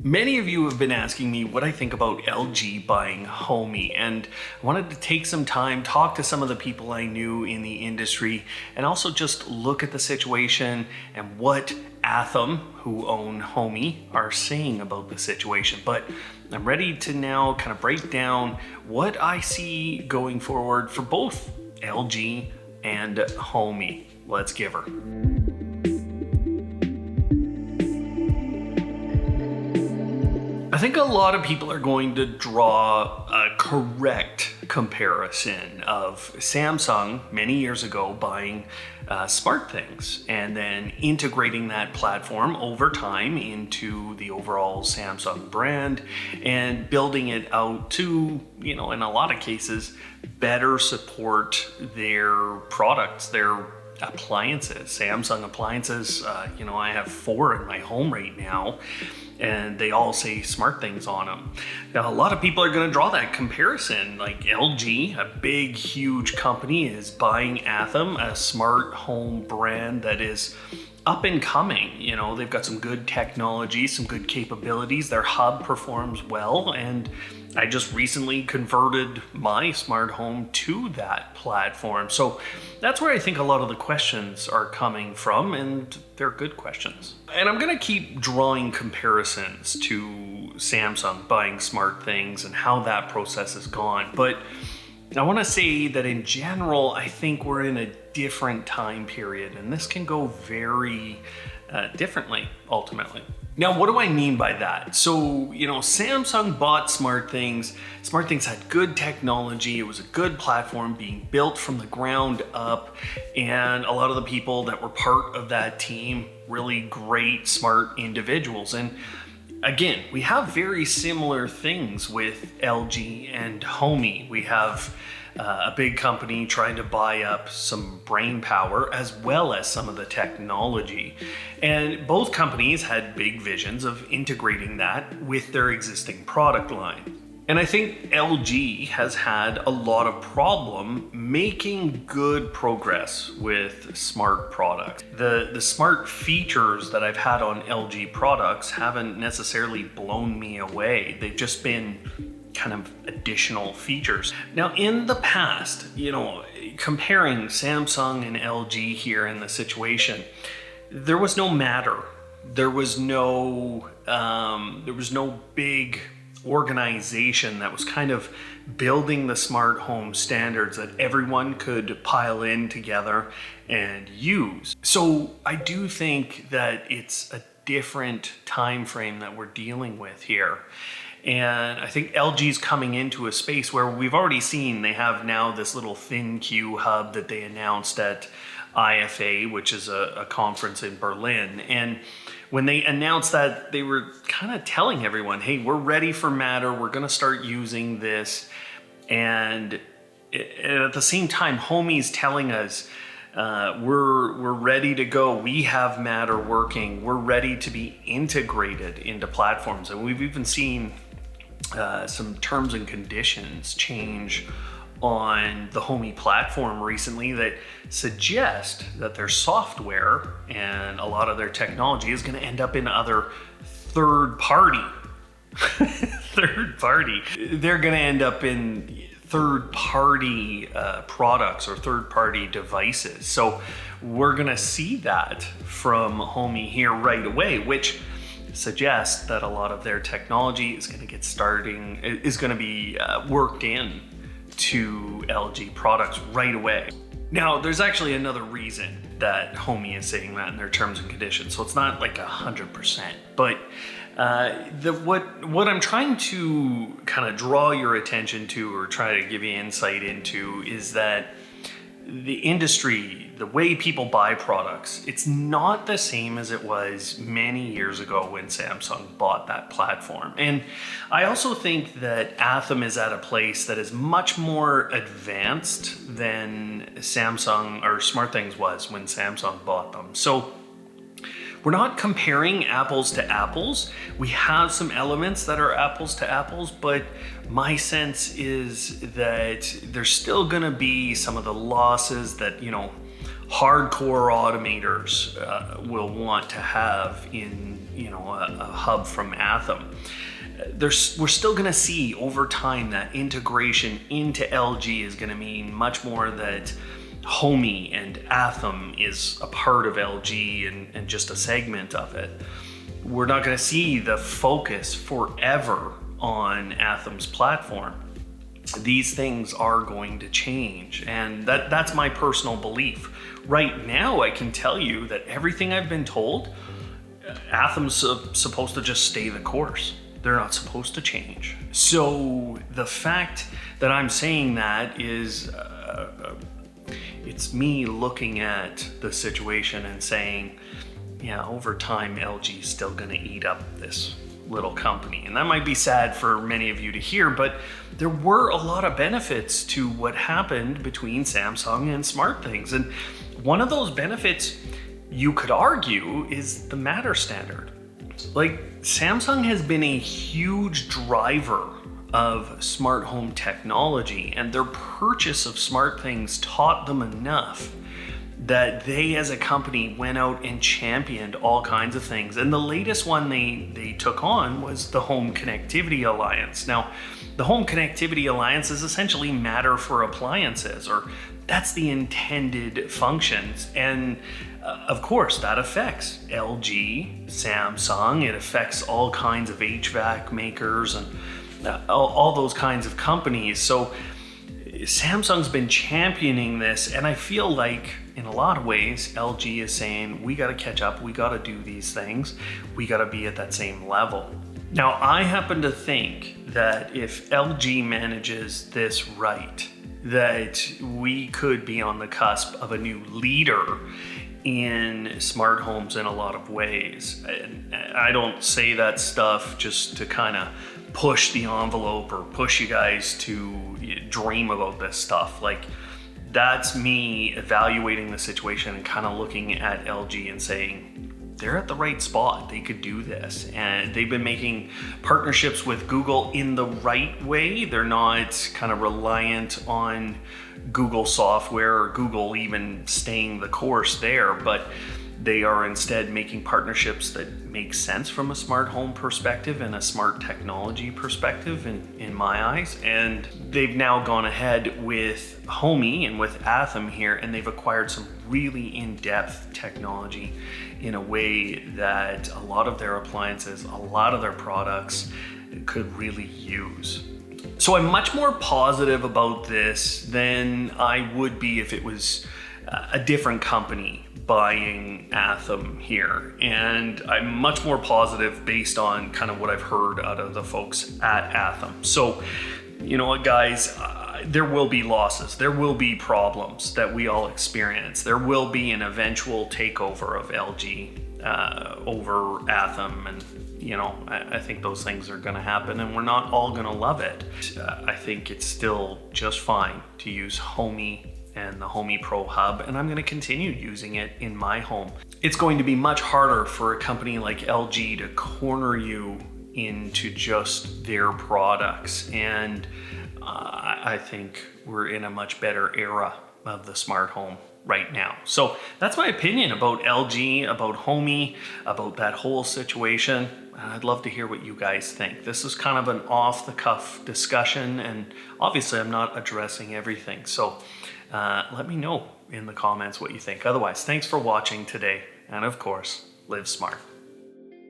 Many of you have been asking me what I think about LG buying Homey, and I wanted to take some time, talk to some of the people I knew in the industry, and also just look at the situation and what Athom, who own Homey, are saying about the situation. But I'm ready to now kind of break down what I see going forward for both LG and Homey. Let's give her. I think a lot of people are going to draw a correct comparison of Samsung many years ago buying SmartThings and then integrating that platform over time into the overall Samsung brand and building it out to, in a lot of cases, better support their products, their appliances, Samsung appliances. I have 4 in my home right now, and they all say SmartThings on them. Now, a lot of people are going to draw that comparison. Like LG, a big, huge company, is buying Athom, a smart home brand that is up and coming. They've got some good technology, some good capabilities. Their hub performs well, and I just recently converted my smart home to that platform. So that's where I think a lot of the questions are coming from, and they're good questions. And I'm gonna keep drawing comparisons to Samsung buying SmartThings and how that process has gone. But I wanna say that in general, I think we're in a different time period, and this can go very differently ultimately. Now, what do I mean by that? So, Samsung bought SmartThings. SmartThings had good technology. It was a good platform being built from the ground up. And a lot of the people that were part of that team, really great, smart individuals. And again, we have very similar things with LG and Homey. We have a big company trying to buy up some brain power as well as some of the technology. And both companies had big visions of integrating that with their existing product line. And I think LG has had a lot of problem making good progress with smart products. The smart features that I've had on LG products haven't necessarily blown me away. They've just been kind of additional features. Now, in the past, comparing Samsung and LG here in the situation, there was no matter. There was no big organization that was kind of building the smart home standards that everyone could pile in together and use. So I do think that it's a different time frame that we're dealing with here. And I think LG's coming into a space where we've already seen they have now this little ThinQ Hub that they announced at IFA, which is a conference in Berlin. And when they announced that, they were kind of telling everyone, hey, we're ready for Matter. We're going to start using this. And at the same time, Homey's telling us, we're ready to go. We have Matter working. We're ready to be integrated into platforms. And we've even seen some terms and conditions change on the Homey platform recently that suggest that their software and a lot of their technology is going to end up in other third party. They're going to end up in third-party products or third-party devices. So we're gonna see that from Homey here right away, which suggests that a lot of their technology is gonna be worked in to LG products right away. Now, there's actually another reason that Homey is saying that in their terms and conditions. So it's not like 100%, but what I'm trying to kind of draw your attention to or try to give you insight into is that the industry, the way people buy products, it's not the same as it was many years ago when Samsung bought that platform. And I also think that Athom is at a place that is much more advanced than Samsung or SmartThings was when Samsung bought them. So we're not comparing apples to apples. We have some elements that are apples to apples, but my sense is that there's still gonna be some of the losses that, hardcore automators will want to have in a hub from Athom. We're still going to see over time that integration into LG is going to mean much more that Homey and Athom is a part of LG and just a segment of it. We're not going to see the focus forever on Athom's platform. These things are going to change, and that's my personal belief. Right now, I can tell you that everything I've been told, Athom's supposed to just stay the course. They're not supposed to change. So the fact that I'm saying that is, it's me looking at the situation and saying, yeah, over time, LG is still gonna eat up this little company. And that might be sad for many of you to hear, but there were a lot of benefits to what happened between Samsung and SmartThings. And one of those benefits, you could argue, is the Matter standard. Like, Samsung has been a huge driver of smart home technology, and their purchase of SmartThings taught them enough that they as a company went out and championed all kinds of things. And the latest one they took on was the Home Connectivity Alliance. Now, the Home Connectivity Alliance is essentially Matter for appliances, or that's the intended functions. And of course, that affects LG, Samsung, it affects all kinds of HVAC makers and all those kinds of companies. So Samsung's been championing this, and I feel like in a lot of ways, LG is saying, we gotta catch up, we gotta do these things, we gotta be at that same level. Now, I happen to think that if LG manages this right, that we could be on the cusp of a new leader in smart homes in a lot of ways. And I don't say that stuff just to kind of push the envelope or push you guys to dream about this stuff. Like, that's me evaluating the situation and kind of looking at LG and saying, they're at the right spot. They could do this. And they've been making partnerships with Google in the right way. They're not kind of reliant on Google software or Google even staying the course there, but they are instead making partnerships that make sense from a smart home perspective and a smart technology perspective in my eyes. And they've now gone ahead with Homey and with Athom here, and they've acquired some really in-depth technology in a way that a lot of their appliances, a lot of their products could really use. So I'm much more positive about this than I would be if it was a different company buying Athom here. And I'm much more positive based on kind of what I've heard out of the folks at Athom. So, you know what, guys, there will be losses. There will be problems that we all experience. There will be an eventual takeover of LG over Athom, and I think those things are going to happen, and we're not all going to love it. I think it's still just fine to use Homey and the Homey Pro Hub, and I'm going to continue using it in my home. It's going to be much harder for a company like LG to corner you into just their products, and I think we're in a much better era of the smart home right now. So that's my opinion about LG, about Homey, about that whole situation. I'd love to hear what you guys think. This is kind of an off-the-cuff discussion, and obviously I'm not addressing everything. So let me know in the comments what you think. Otherwise, thanks for watching today, and of course, live smart.